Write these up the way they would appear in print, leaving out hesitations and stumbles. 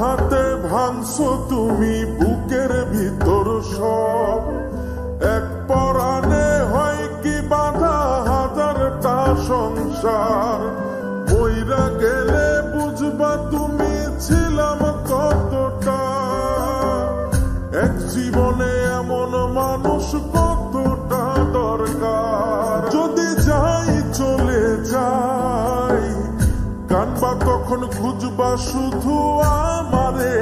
আঘাতে ভাঙছো তুমি বুকের ভিতর সব, এক পরাণে হয় কি বাধা হাজারটা সংসার। মইরা গেলে বুঝবা তুমি ছিলাম কতটা, এক জীবনে এমন মানুষ কতটা দরকার। যদি যাই চলে যাই কানবা তখন খুঁজবা শুধু আমারে,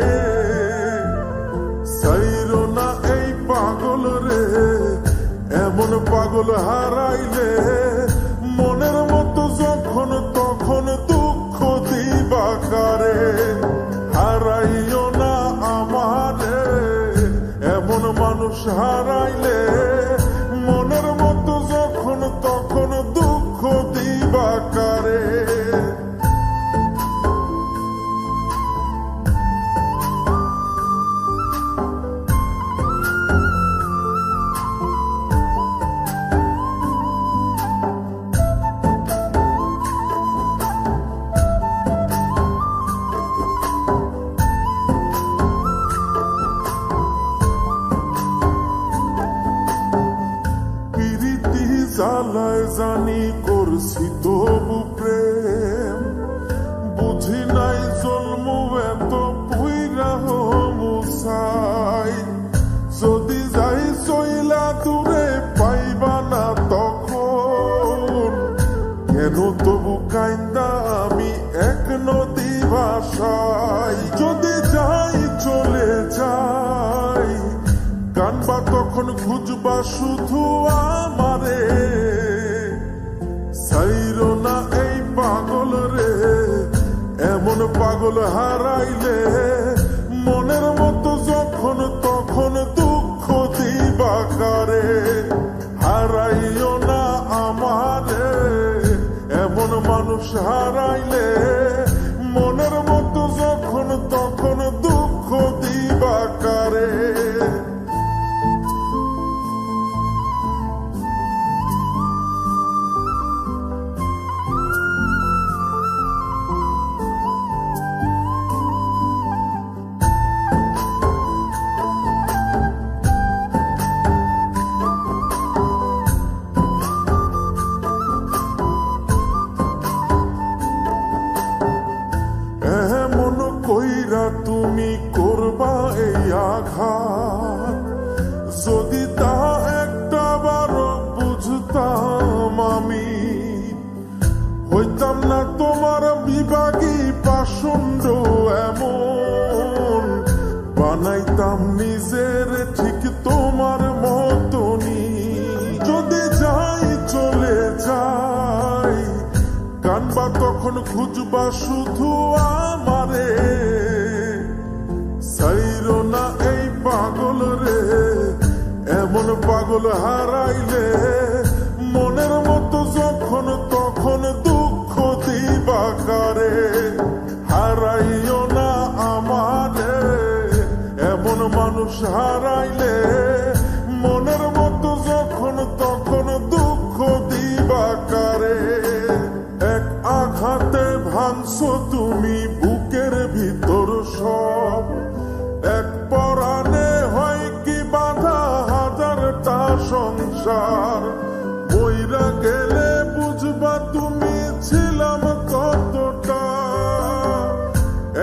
সাইরো না এই পাগল রে, এমন পাগল হারাইলে মনের মতো যখন তখন দুঃখ দিবা কারে। হারাইও না আমারে, এমন মানুষ হারাইলে মনের মতো যখন তখন দুঃখ দিবা কারে। জ্বালায় জানি করছি তবু প্রেম, বুঝি নাই জন্ম এত পুইরা মুসাই। যদি যাই চইলা দূরে পাইবা না তখন, কেন তবু কাইন্দা আমি এক নদী ভাষাই। যদি যাই চলে যাই কানবা তখন খুঁজবা শুধু আমারে, সাইরো না এই পাগল রে, এমন পাগল হারাইলে মনের মতো যখন তখন দুঃখ দিবা কারে। হারাইও না আমারে, এমন মানুষ হারাইলে মনের মতো যখন তখন দুঃখ দিবা কারে। কইরা তুমি করবা এই আঘাত, যদি তা একটা বারো বুঝতাম আমি, হইতাম না তোমার বিভাগী পাষণ্ড এমন, বানাইতাম নিজের ঠিক তোমার মতনই। যদি যাই চলে যাই কানবা তখন খুঁজবা শুধু আমারে, সাইরো না এই পাগল রে, এমন পাগল হারাইলে মনের মতো যখন তখন দুঃখ দিবা কারে। হারাইও না আমারে, এমন মানুষ হারাইলে মনের মতো যখন তখন দুঃখ দিবা কারে। এক আঘাতে ভাঙছো তুমি বুকের ভিতর সব, এক পরাণে হয় কি বাধা হাজারটা সংসার। মইরা গেলে বুঝবা তুমি ছিলাম কতটা,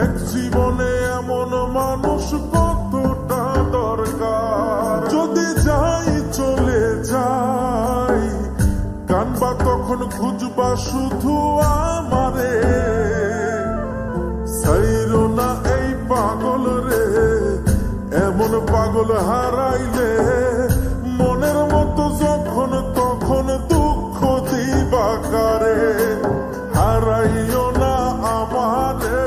এক জীবনে এমন মানুষ কতটা দরকার। যদি যাই চলে যাই কানবা তখন খুঁজবা শুধু আমারে, সাইরো না এই পাগল রে, এমন পাগল হারাইলে মনের মতো যখন তখন দুঃখ দিবা কারে। হারাইও না আমারে,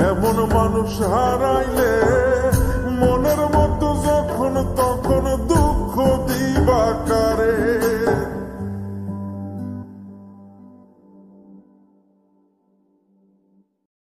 এমন মানুষ হারাইলে মনের মতো যখন তখন দুঃখ